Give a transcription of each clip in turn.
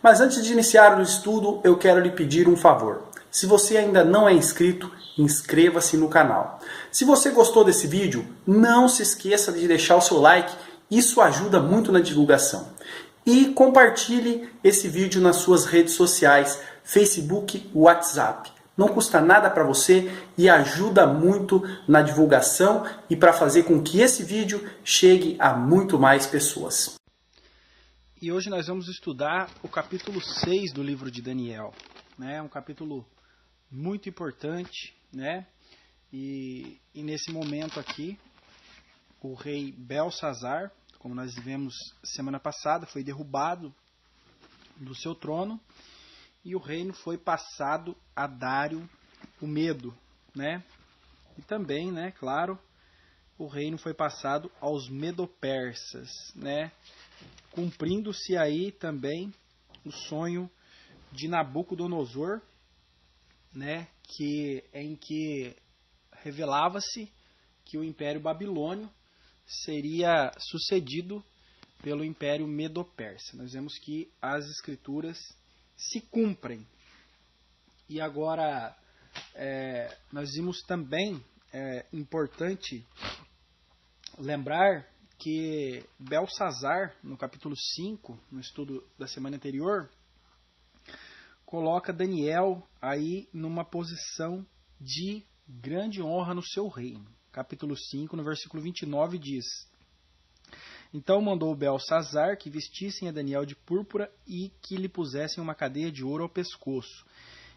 Mas antes de iniciar o estudo, eu quero lhe pedir um favor. Se você ainda não é inscrito, inscreva-se no canal. Se você gostou desse vídeo, não se esqueça de deixar o seu like, isso ajuda muito na divulgação. E compartilhe esse vídeo nas suas redes sociais, Facebook, WhatsApp. Não custa nada para você e ajuda muito na divulgação e para fazer com que esse vídeo chegue a muito mais pessoas. E hoje nós vamos estudar o capítulo 6 do livro de Daniel. É um capítulo muito importante, né? E nesse momento aqui, o rei Belsazar, como nós vimos semana passada, foi derrubado do seu trono e o reino foi passado a Dário o Medo, né? E também, né, claro, o reino foi passado aos medo-persas, né? Cumprindo-se aí também o sonho de Nabucodonosor, né, em que revelava-se que o Império Babilônio seria sucedido pelo Império Medo-Persa. Nós vemos que as Escrituras se cumprem. E agora, nós vimos também, importante lembrar que Belsazar, no capítulo 5, no estudo da semana anterior, coloca Daniel aí numa posição de grande honra no seu reino. Capítulo 5, no versículo 29, diz: Então mandou Belsazar que vestissem a Daniel de púrpura e que lhe pusessem uma cadeia de ouro ao pescoço,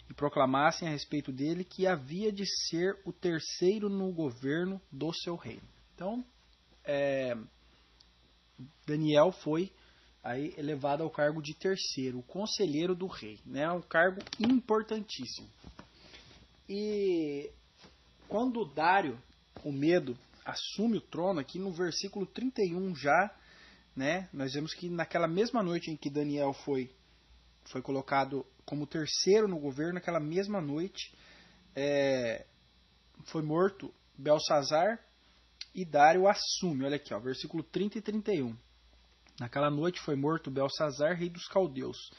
e proclamassem a respeito dele que havia de ser o terceiro no governo do seu reino. Então, Daniel foi aí elevado ao cargo de terceiro, o conselheiro do rei, né? Um cargo importantíssimo. E quando Dário o Medo assume o trono, aqui no versículo 31 já, né, nós vemos que naquela mesma noite em que Daniel foi colocado como terceiro no governo, naquela mesma noite foi morto Belsazar e Dário assume. Olha aqui, ó, versículo 30 e 31. Naquela noite foi morto Belsazar, rei dos caldeus.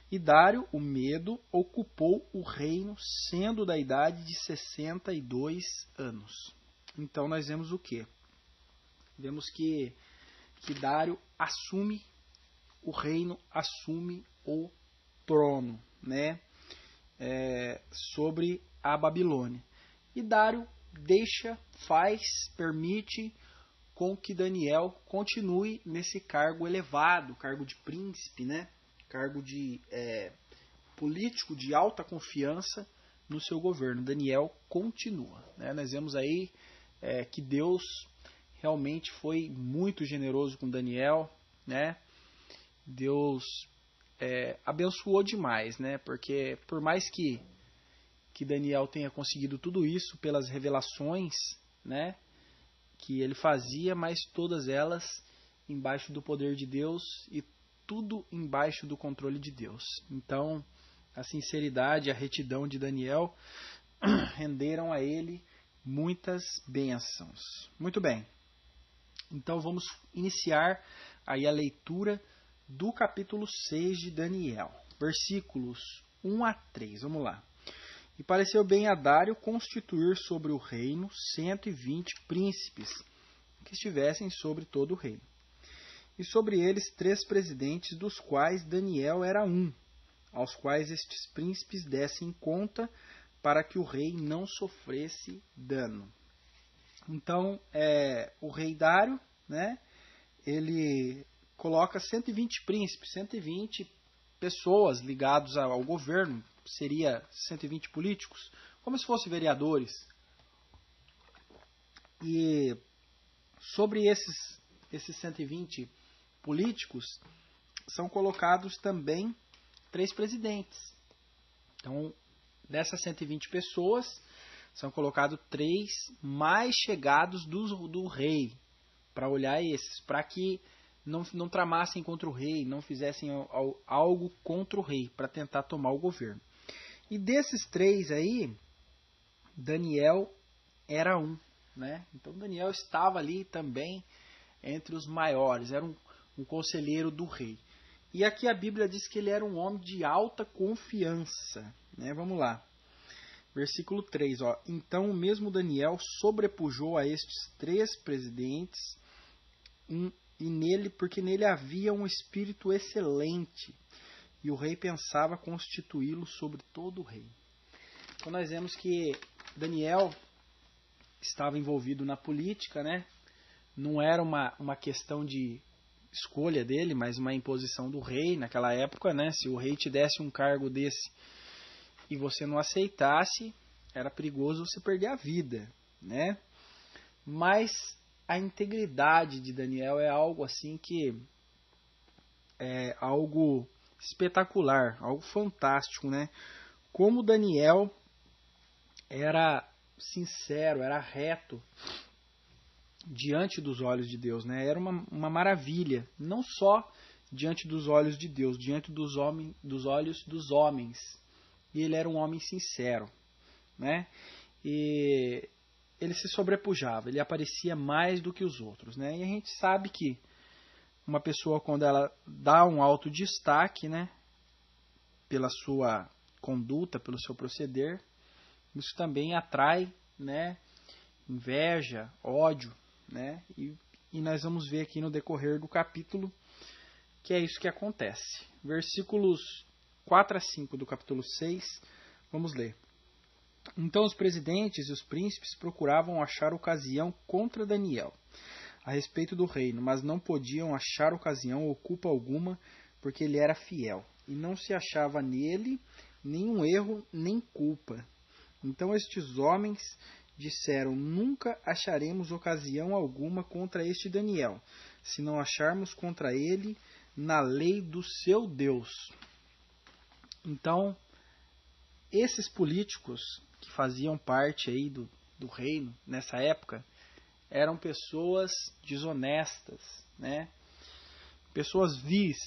E Dário, o Medo, ocupou o reino, sendo da idade de 62 anos. Então nós vemos o quê? Vemos que Dário assume o reino, assume o trono, né? Sobre a Babilônia. E Dário permite com que Daniel continue nesse cargo elevado, cargo de príncipe, né? Cargo de político de alta confiança no seu governo. Daniel continua, né? Nós vemos aí que Deus realmente foi muito generoso com Daniel, né? Deus abençoou demais, né? Porque por mais que Daniel tenha conseguido tudo isso pelas revelações, né, que ele fazia, mas todas elas embaixo do poder de Deus e tudo embaixo do controle de Deus. Então, a sinceridade, a retidão de Daniel renderam a ele muitas bênçãos. Muito bem. Então, vamos iniciar aí a leitura do capítulo 6 de Daniel. Versículos 1 a 3. Vamos lá. E pareceu bem a Dário constituir sobre o reino 120 príncipes que estivessem sobre todo o reino. E sobre eles 3 presidentes, dos quais Daniel era um, aos quais estes príncipes dessem conta para que o rei não sofresse dano. Então, o rei Dário, né, ele coloca 120 príncipes, 120 pessoas ligadas ao governo, seria 120 políticos, como se fossem vereadores. E sobre esses 120 políticos, são colocados também 3 presidentes. Então, dessas 120 pessoas, são colocados 3 mais chegados do rei, para olhar esses, para que não tramassem contra o rei, não fizessem algo contra o rei, para tentar tomar o governo. E desses 3 aí, Daniel era um, né? Então Daniel estava ali também entre os maiores, era um conselheiro do rei. E aqui a Bíblia diz que ele era um homem de alta confiança, né? Vamos lá. Versículo 3, ó. Então o mesmo Daniel sobrepujou a estes 3 presidentes, porque nele havia um espírito excelente, e o rei pensava constituí-lo sobre todo o reino. Então nós vemos que Daniel estava envolvido na política, né? Não era uma questão de escolha dele, mas uma imposição do rei naquela época, né? Se o rei te desse um cargo desse e você não aceitasse, era perigoso você perder a vida, né? Mas a integridade de Daniel é algo assim que é algo espetacular, algo fantástico, né? Como Daniel era sincero, era reto diante dos olhos de Deus, né? Era uma maravilha, não só diante dos olhos de Deus, diante dos olhos dos homens. E ele era um homem sincero, né? E ele se sobrepujava, ele aparecia mais do que os outros, né? E a gente sabe que uma pessoa, quando ela dá um alto destaque, né, pela sua conduta, pelo seu proceder, isso também atrai, né, inveja, ódio, né? E nós vamos ver aqui no decorrer do capítulo que é isso que acontece. Versículos 4 a 5 do capítulo 6, vamos ler. Então os presidentes e os príncipes procuravam achar ocasião contra Daniel a respeito do reino, mas não podiam achar ocasião ou culpa alguma, porque ele era fiel, e não se achava nele nenhum erro nem culpa. Então estes homens disseram: nunca acharemos ocasião alguma contra este Daniel, se não acharmos contra ele na lei do seu Deus. Então, esses políticos que faziam parte aí do reino nessa época eram pessoas desonestas, né? Pessoas vis,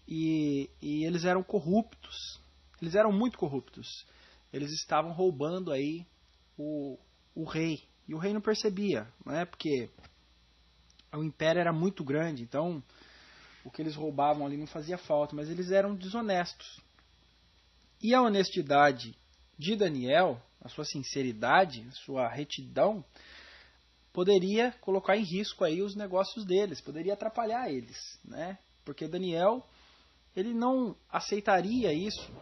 e eles eram corruptos, eles eram muito corruptos. Eles estavam roubando aí o rei, e o rei não percebia, né? Porque o império era muito grande, então o que eles roubavam ali não fazia falta, mas eles eram desonestos. E a honestidade de Daniel, a sua sinceridade, a sua retidão, poderia colocar em risco aí os negócios deles, poderia atrapalhar eles, né? Porque Daniel, ele não aceitaria isso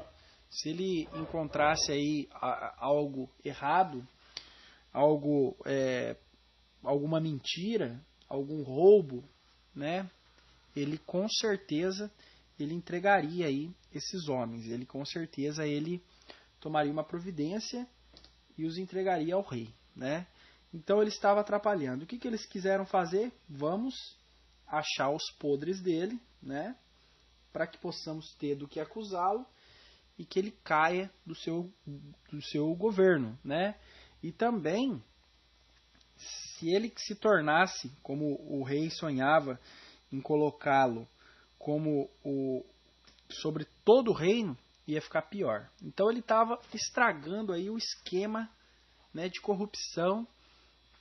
se ele encontrasse aí algo errado, alguma mentira, algum roubo, né? Ele com certeza ele entregaria aí esses homens, ele com certeza ele tomaria uma providência e os entregaria ao rei, né? Então ele estava atrapalhando. O que eles quiseram fazer? Vamos achar os podres dele, né? Para que possamos ter do que acusá-lo e que ele caia do seu governo, né? E também, se ele se tornasse, como o rei sonhava em colocá-lo como sobre todo o reino, ia ficar pior. Então ele estava estragando aí o esquema, né, de corrupção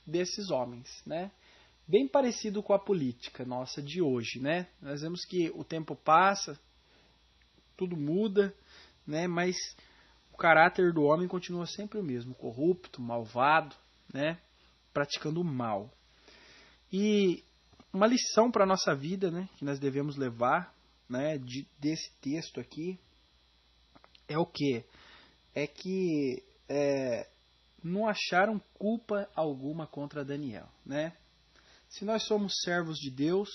desses homens, né? Bem parecido com a política nossa de hoje, né? Nós vemos que o tempo passa, tudo muda, né? Mas o caráter do homem continua sempre o mesmo, corrupto, malvado, né? Praticando o mal. E uma lição para a nossa vida, né, que nós devemos levar, né, desse texto aqui, é o quê? É que não acharam culpa alguma contra Daniel, né? Se nós somos servos de Deus,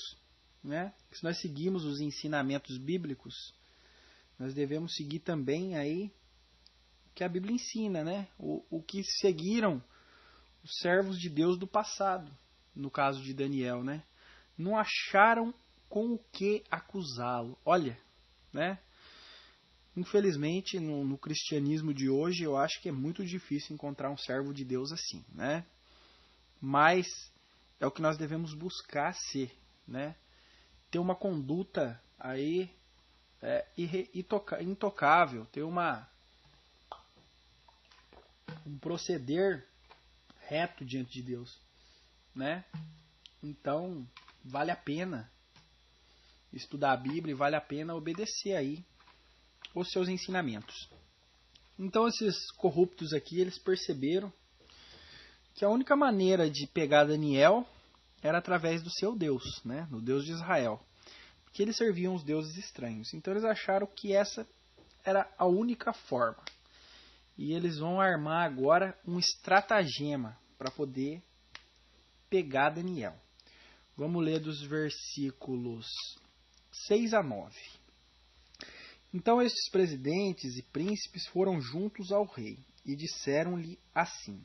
né, se nós seguimos os ensinamentos bíblicos, nós devemos seguir também aí o que a Bíblia ensina, né? O que seguiram os servos de Deus do passado, no caso de Daniel, né? Não acharam com o que acusá-lo. Olha, né? Infelizmente, no cristianismo de hoje, eu acho que é muito difícil encontrar um servo de Deus assim, né? Mas é o que nós devemos buscar ser, né? Ter uma conduta aí intocável, ter um proceder reto diante de Deus, né? Então, vale a pena. estudar a Bíblia e vale a pena obedecer aí os seus ensinamentos. Então esses corruptos aqui, eles perceberam que a única maneira de pegar Daniel era através do seu Deus, né? Do Deus de Israel. Porque eles serviam os deuses estranhos. Então eles acharam que essa era a única forma. E eles vão armar agora um estratagema para poder pegar Daniel. Vamos ler dos versículos 6 a 9. Então estes presidentes e príncipes foram juntos ao rei e disseram-lhe assim: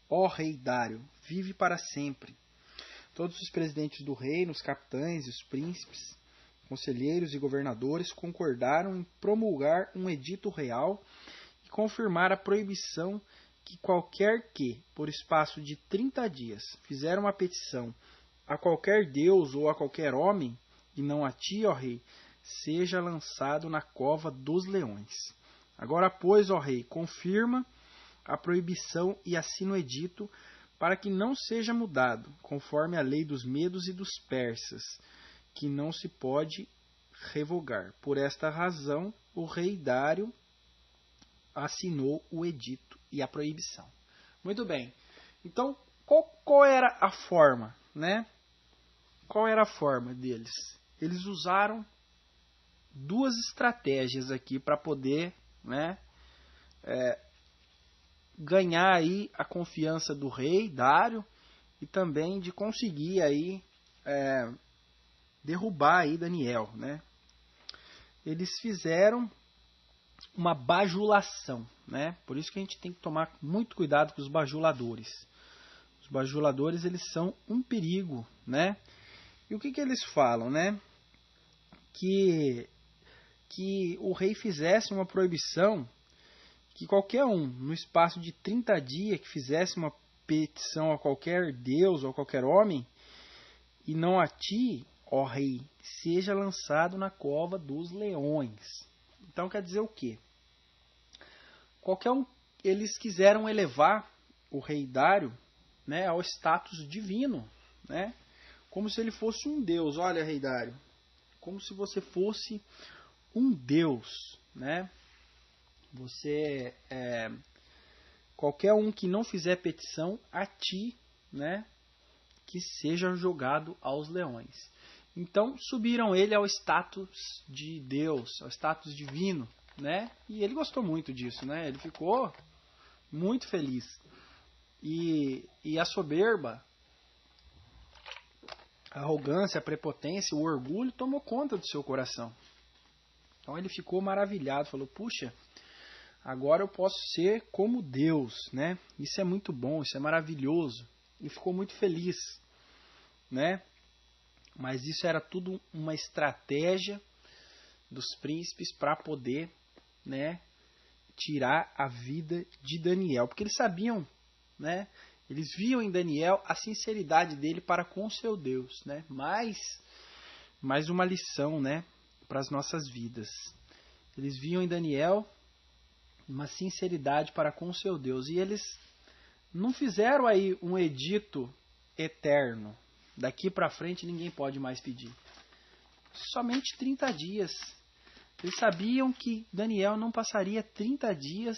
Ó rei Dário, vive para sempre. Todos os presidentes do reino, os capitães e os príncipes, conselheiros e governadores concordaram em promulgar um edito real e confirmar a proibição que qualquer que, por espaço de 30 dias, fizer uma petição a qualquer deus ou a qualquer homem, e não a ti, ó rei, seja lançado na cova dos leões. Agora, pois, ó rei, confirma a proibição e assina o edito para que não seja mudado, conforme a lei dos medos e dos persas, que não se pode revogar. Por esta razão, o rei Dário assinou o edito e a proibição. Muito bem. Então, qual era a forma, né? Qual era a forma deles? Eles usaram duas estratégias aqui para poder, né, ganhar aí a confiança do rei Dário e também de conseguir aí derrubar aí Daniel, né? Eles fizeram uma bajulação, né? Por isso que a gente tem que tomar muito cuidado com os bajuladores. Os bajuladores, eles são um perigo, né? E o que eles falam, né? Que o rei fizesse uma proibição, que qualquer um, no espaço de 30 dias, que fizesse uma petição a qualquer deus ou a qualquer homem, e não a ti, ó rei, seja lançado na cova dos leões. Então quer dizer o quê? Qualquer um, eles quiseram elevar o rei Dário, né, ao status divino, né? Como se ele fosse um deus. Olha, rei Dário, como se você fosse um deus, né? Você, qualquer um que não fizer petição a ti, né, que seja jogado aos leões. Então subiram ele ao status de Deus, ao status divino, né? E ele gostou muito disso, né? Ele ficou muito feliz. E a soberba, a arrogância, a prepotência, o orgulho tomou conta do seu coração. Então ele ficou maravilhado, falou: puxa, agora eu posso ser como Deus, né? Isso é muito bom, isso é maravilhoso. E ficou muito feliz, né? Mas isso era tudo uma estratégia dos príncipes para poder, né, tirar a vida de Daniel. Porque eles sabiam, né? Eles viam em Daniel a sinceridade dele para com o seu Deus, né? Mais uma lição, né, para as nossas vidas. Eles viam em Daniel uma sinceridade para com o seu Deus. E eles não fizeram aí um edito eterno. Daqui para frente ninguém pode mais pedir. Somente 30 dias. Eles sabiam que Daniel não passaria 30 dias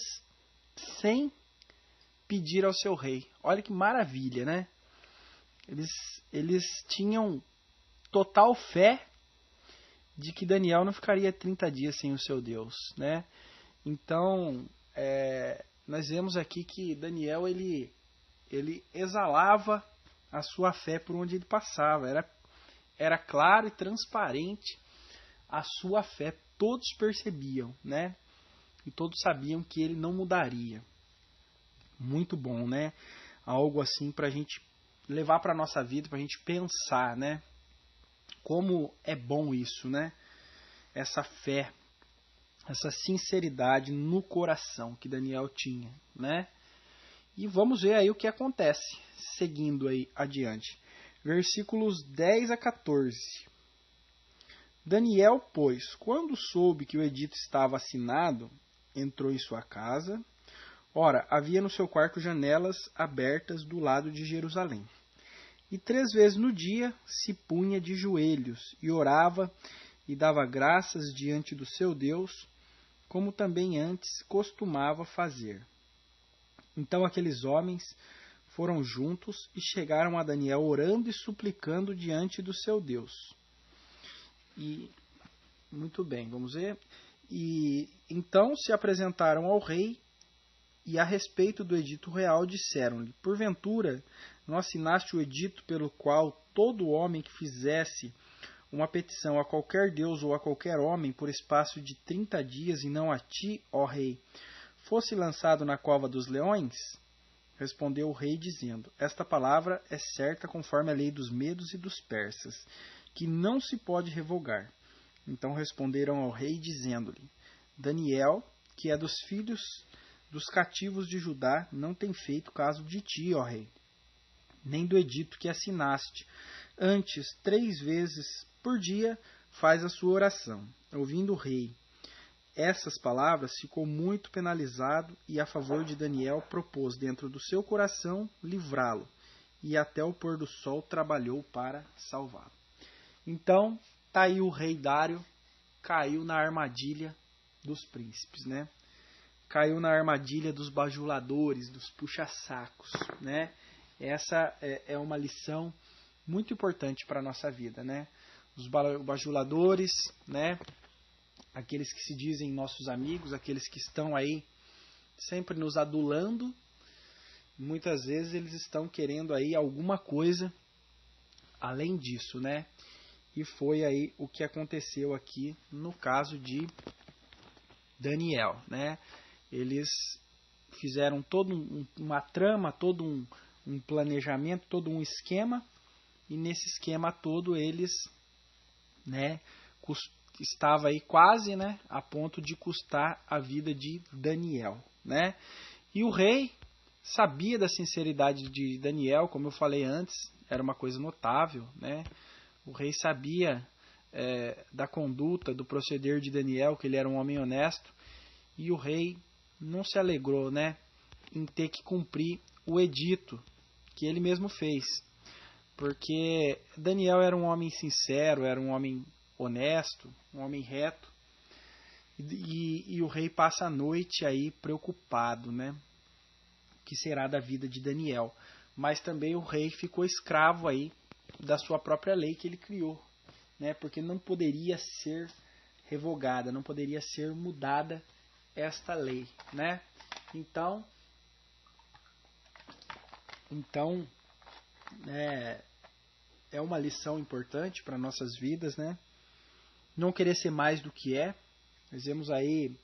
sem pedir ao seu rei. Olha que maravilha, né? Eles tinham total fé de que Daniel não ficaria 30 dias sem o seu Deus, né? Então, nós vemos aqui que Daniel, ele exalava a sua fé por onde ele passava. Era claro e transparente a sua fé. Todos percebiam, né? E todos sabiam que ele não mudaria. Muito bom, né? Algo assim para a gente levar para a nossa vida, para a gente pensar, né? Como é bom isso, né? Essa fé, essa sinceridade no coração que Daniel tinha, né? E vamos ver aí o que acontece, seguindo aí adiante. Versículos 10 a 14. Daniel, pois, quando soube que o edito estava assinado, entrou em sua casa. Ora, havia no seu quarto janelas abertas do lado de Jerusalém. E 3 vezes no dia se punha de joelhos e orava e dava graças diante do seu Deus, como também antes costumava fazer. Então aqueles homens foram juntos e chegaram a Daniel orando e suplicando diante do seu Deus. E muito bem, vamos ver. E então se apresentaram ao rei e a respeito do edito real disseram-lhe: porventura não assinaste o edito pelo qual todo homem que fizesse uma petição a qualquer deus ou a qualquer homem por espaço de 30 dias e não a ti, ó rei, fosse lançado na cova dos leões? Respondeu o rei dizendo: esta palavra é certa conforme a lei dos medos e dos persas, que não se pode revogar. Então responderam ao rei dizendo-lhe: Daniel, que é dos filhos dos cativos de Judá, não tem feito caso de ti, ó rei, nem do edito que assinaste. Antes, 3 vezes por dia faz a sua oração. Ouvindo o rei essas palavras, ficou muito penalizado e a favor de Daniel propôs dentro do seu coração livrá-lo, e até o pôr do sol trabalhou para salvá-lo. Então, tá aí o rei Dário, caiu na armadilha dos príncipes, né? Caiu na armadilha dos bajuladores, dos puxa-sacos, né? Essa é uma lição muito importante para a nossa vida, né? Os bajuladores, né? Aqueles que se dizem nossos amigos, aqueles que estão aí sempre nos adulando, muitas vezes eles estão querendo aí alguma coisa além disso, né? E foi aí o que aconteceu aqui no caso de Daniel, né? Eles fizeram toda uma trama, todo um planejamento, todo um esquema, e nesse esquema todo eles, né, estava aí quase, né, a ponto de custar a vida de Daniel, né? E o rei sabia da sinceridade de Daniel, como eu falei antes, era uma coisa notável, né? O rei sabia da conduta, do proceder de Daniel, que ele era um homem honesto, e o rei não se alegrou, né, em ter que cumprir o edito que ele mesmo fez, porque Daniel era um homem sincero, era um homem honesto, um homem reto, e o rei passa a noite aí preocupado, né? O que será da vida de Daniel? Mas também o rei ficou escravo aí da sua própria lei que ele criou, né? Porque não poderia ser revogada, não poderia ser mudada esta lei, né? Então é uma lição importante para nossas vidas, né? Não querer ser mais do que é. Nós vemos aí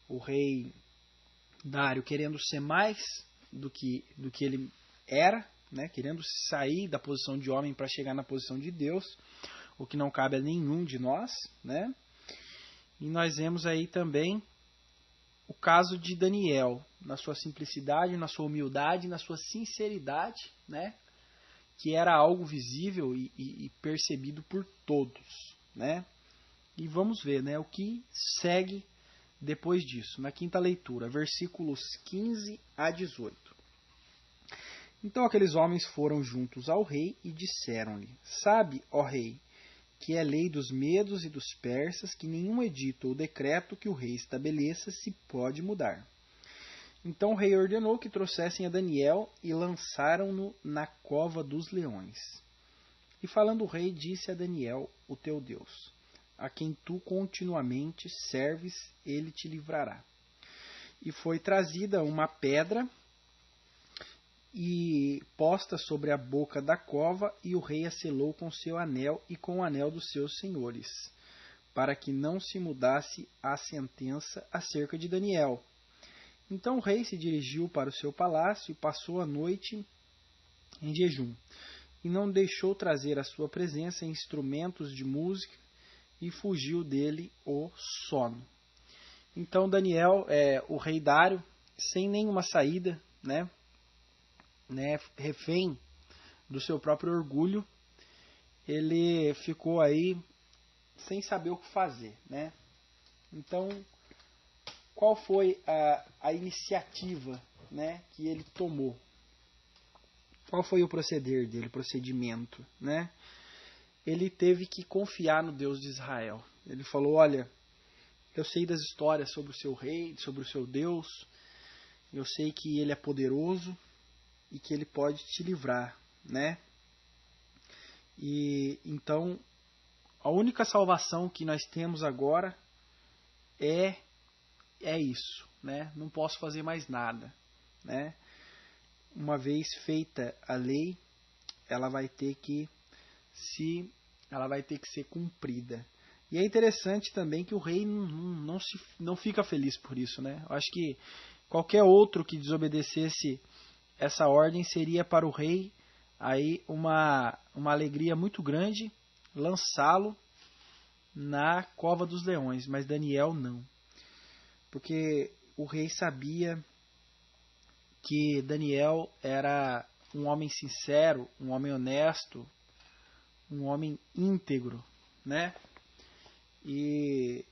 o rei Dário querendo ser mais do que ele era, né? Querendo sair da posição de homem para chegar na posição de Deus, o que não cabe a nenhum de nós, né? E nós vemos aí também o caso de Daniel, na sua simplicidade, na sua humildade, na sua sinceridade, né? Que era algo visível e percebido por todos, né? E vamos ver, né, o que segue depois disso, na quinta leitura, versículos 15 a 18. Então aqueles homens foram juntos ao rei e disseram-lhe: Sabe, ó rei, que é lei dos medos e dos persas que nenhum edito ou decreto que o rei estabeleça se pode mudar. Então o rei ordenou que trouxessem a Daniel e lançaram-no na cova dos leões. E falando o rei, disse a Daniel, o teu Deus: a quem tu continuamente serves, ele te livrará. E foi trazida uma pedra e posta sobre a boca da cova, e o rei a selou com seu anel e com o anel dos seus senhores, para que não se mudasse a sentença acerca de Daniel. Então o rei se dirigiu para o seu palácio e passou a noite em jejum, e não deixou trazer à sua presença instrumentos de música, e fugiu dele o sono. Então Daniel, o rei Dário, sem nenhuma saída, né, refém do seu próprio orgulho, ele ficou aí sem saber o que fazer, né? Então, qual foi a iniciativa, né, que ele tomou? Qual foi o procedimento, né? ele teve que confiar no Deus de Israel. Ele falou, olha, eu sei das histórias sobre o seu rei, sobre o seu Deus, eu sei que ele é poderoso e que ele pode te livrar, né? E então, a única salvação que nós temos agora é isso, né? Não posso fazer mais nada, né? Uma vez feita a lei, ela vai ter que ser cumprida. E é interessante também que o rei não fica feliz por isso, né? Eu acho que qualquer outro que desobedecesse essa ordem seria para o rei aí uma alegria muito grande lançá-lo na cova dos leões, mas Daniel não. Porque o rei sabia que Daniel era um homem sincero, um homem honesto, um homem íntegro, né? E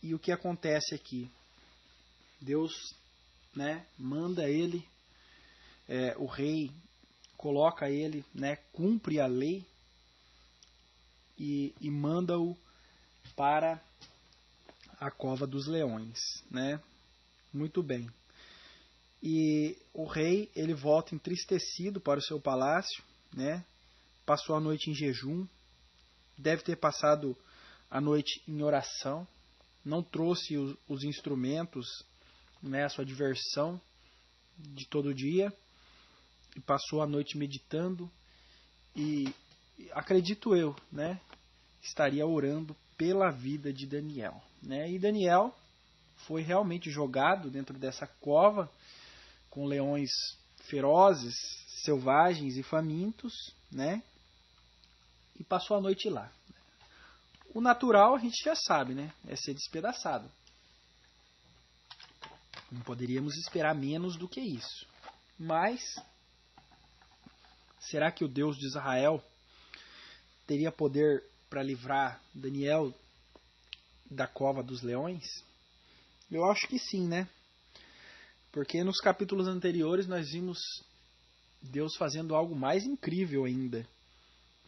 o que acontece aqui? Deus, né, manda ele, o rei coloca ele, né, cumpre a lei e manda-o para a cova dos leões, né? Muito bem. E o rei, ele volta entristecido para o seu palácio, né? Passou a noite em jejum, deve ter passado a noite em oração, não trouxe os instrumentos, né, a sua diversão de todo dia, e passou a noite meditando e acredito eu, né, estaria orando pela vida de Daniel, né? E Daniel foi realmente jogado dentro dessa cova com leões ferozes, selvagens e famintos, né? E passou a noite lá. O natural a gente já sabe, né? É ser despedaçado. Não poderíamos esperar menos do que isso. Mas será que o Deus de Israel teria poder para livrar Daniel da cova dos leões? Eu acho que sim, né? Porque nos capítulos anteriores nós vimos Deus fazendo algo mais incrível ainda,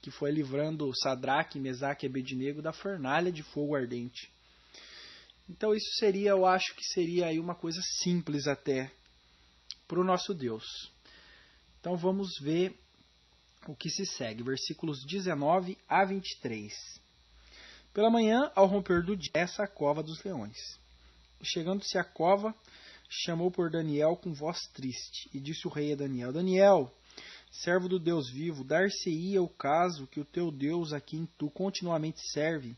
que foi livrando Sadraque, Mesaque e Abednego da fornalha de fogo ardente. Então isso seria, eu acho que seria aí uma coisa simples até para o nosso Deus. Então vamos ver o que se segue, versículos 19 a 23. Pela manhã, ao romper do dia, essa a cova dos leões. Chegando-se à cova, chamou por Daniel com voz triste, e disse o rei a Daniel, Daniel, servo do Deus vivo, dar-se-ia o caso que o teu Deus, a quem tu continuamente serve,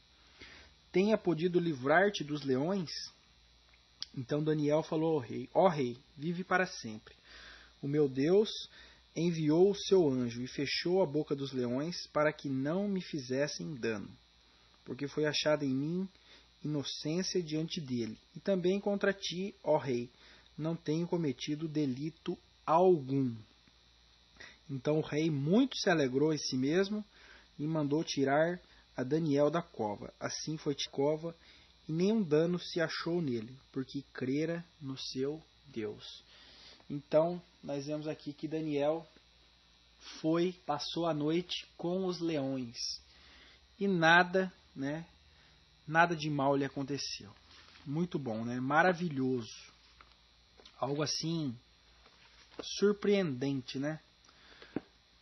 tenha podido livrar-te dos leões? Então Daniel falou ao rei, ó rei, vive para sempre. O meu Deus enviou o seu anjo e fechou a boca dos leões para que não me fizessem dano, porque foi achada em mim inocência diante dele. E também contra ti, ó rei, não tenho cometido delito algum. Então o rei muito se alegrou em si mesmo e mandou tirar a Daniel da cova. Assim foi a cova e nenhum dano se achou nele, porque crera no seu Deus. Então nós vemos aqui que Daniel passou a noite com os leões e nada de mal lhe aconteceu. Muito bom, né? Maravilhoso. Algo assim surpreendente, né?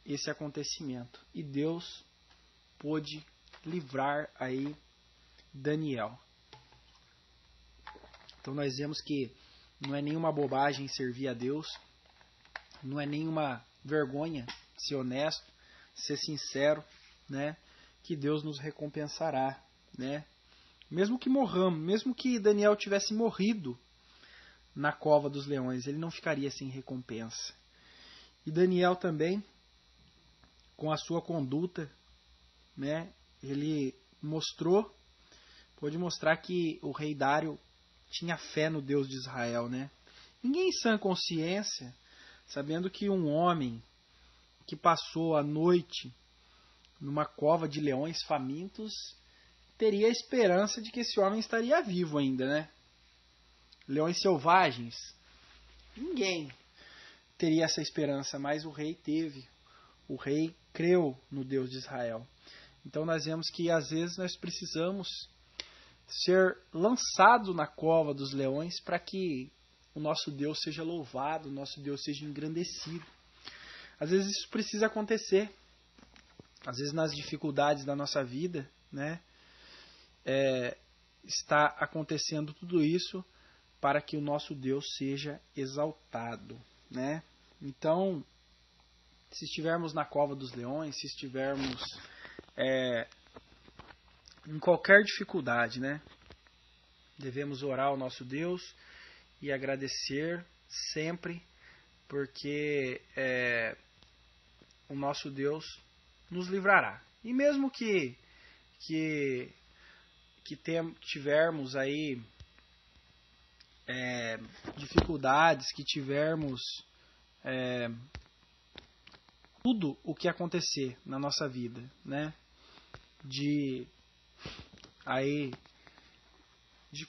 Esse acontecimento. E Deus pôde livrar aí Daniel. Então nós vemos que não é nenhuma bobagem servir a Deus, não é nenhuma vergonha ser honesto, ser sincero, né? Que Deus nos recompensará, né? Mesmo que morramos, mesmo que Daniel tivesse morrido na cova dos leões, ele não ficaria sem recompensa. E Daniel também, com a sua conduta, né, ele pôde mostrar que o rei Dário tinha fé no Deus de Israel, né? Ninguém em sã consciência, sabendo que um homem que passou a noite numa cova de leões famintos, teria a esperança de que esse homem estaria vivo ainda, né? Leões selvagens, ninguém teria essa esperança, mas o rei teve O rei creu no Deus de Israel. Então nós vemos que às vezes nós precisamos ser lançados na cova dos leões para que o nosso Deus seja louvado, o nosso Deus seja engrandecido. Às vezes isso precisa acontecer. Às vezes nas dificuldades da nossa vida, né, está acontecendo tudo isso para que o nosso Deus seja exaltado, né? Então, se estivermos na cova dos leões, se estivermos em qualquer dificuldade, né, devemos orar ao nosso Deus e agradecer sempre, porque o nosso Deus nos livrará. E mesmo que tivermos aí dificuldades, que tivermos tudo o que acontecer na nossa vida, né, de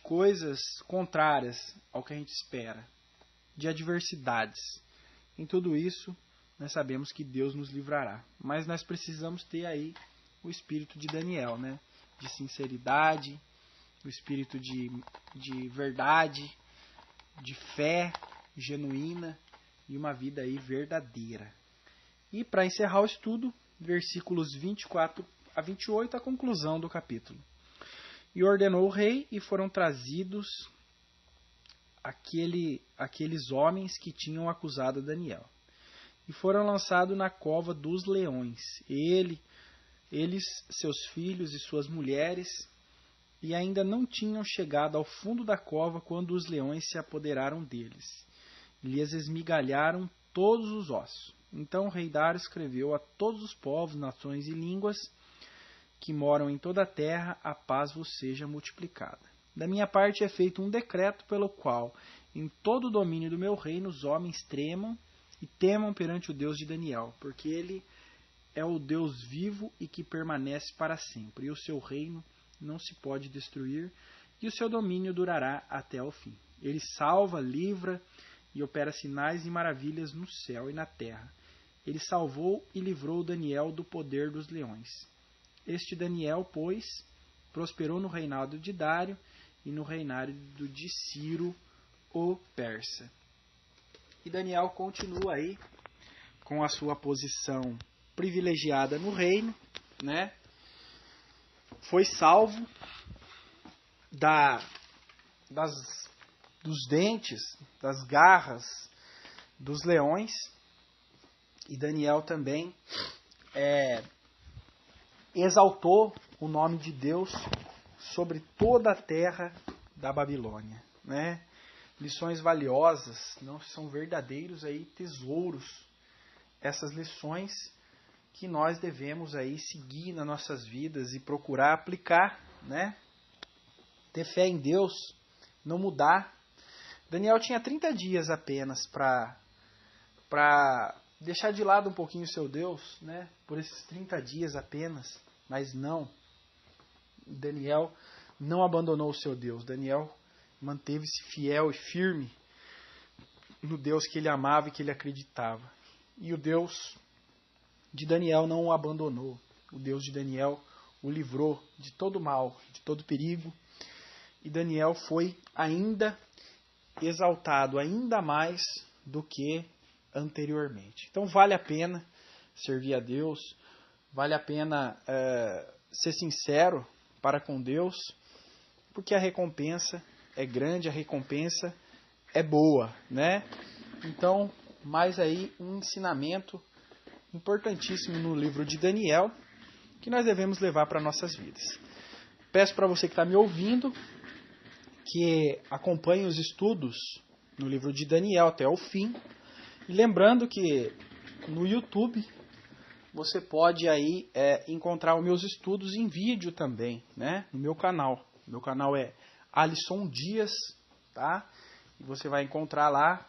coisas contrárias ao que a gente espera, de adversidades, em tudo isso nós sabemos que Deus nos livrará. Mas nós precisamos ter aí o espírito de Daniel, né? De sinceridade, o espírito de verdade, de fé genuína e uma vida aí verdadeira. E para encerrar o estudo, versículos 24 a 28, a conclusão do capítulo. E ordenou o rei, e foram trazidos aqueles homens que tinham acusado Daniel. E foram lançados na cova dos leões, eles, seus filhos e suas mulheres, e ainda não tinham chegado ao fundo da cova quando os leões se apoderaram deles. Lhes esmigalharam todos os ossos. Então o rei Dário escreveu a todos os povos, nações e línguas que moram em toda a terra: a paz vos seja multiplicada. Da minha parte é feito um decreto pelo qual, em todo o domínio do meu reino, os homens tremam e temam perante o Deus de Daniel, porque ele é o Deus vivo e que permanece para sempre, e o seu reino não se pode destruir, e o seu domínio durará até ao fim. Ele salva, livra e opera sinais e maravilhas no céu e na terra. Ele salvou e livrou Daniel do poder dos leões. Este Daniel, pois, prosperou no reinado de Dário e no reinado de Ciro, o persa. E Daniel continua aí com a sua posição privilegiada no reino, né? Foi salvo dos dentes, das garras dos leões. E Daniel também exaltou o nome de Deus sobre toda a terra da Babilônia, né? Lições valiosas, não são verdadeiros aí tesouros. Essas lições que nós devemos aí seguir nas nossas vidas e procurar aplicar, né? Ter fé em Deus, não mudar. Daniel tinha 30 dias apenas para deixar de lado um pouquinho o seu Deus, né? Por esses 30 dias apenas, mas não. Daniel não abandonou o seu Deus. Daniel manteve-se fiel e firme no Deus que ele amava e que ele acreditava. E o Deus de Daniel não o abandonou. O Deus de Daniel o livrou de todo mal, de todo perigo. E Daniel foi ainda exaltado, ainda mais do que anteriormente. Então vale a pena servir a Deus, vale a pena ser sincero para com Deus, porque a recompensa é grande, a recompensa é boa, né? Então, mais aí um ensinamento importantíssimo no livro de Daniel, que nós devemos levar para nossas vidas. Peço para você que está me ouvindo, que acompanhe os estudos no livro de Daniel até o fim. E lembrando que no YouTube você pode aí encontrar os meus estudos em vídeo também, né? No meu canal. Meu canal é Alisson Dias, tá? E você vai encontrar lá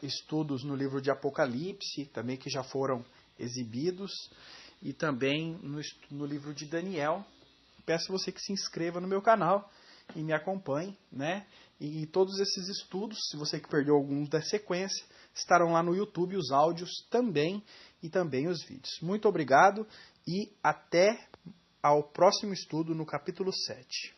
estudos no livro de Apocalipse, também que já foram exibidos, e também no livro de Daniel. Peço você que se inscreva no meu canal e me acompanhe, né? E todos esses estudos, se você que perdeu alguns da sequência, estarão lá no YouTube, os áudios também, e também os vídeos. Muito obrigado e até ao próximo estudo no capítulo 7.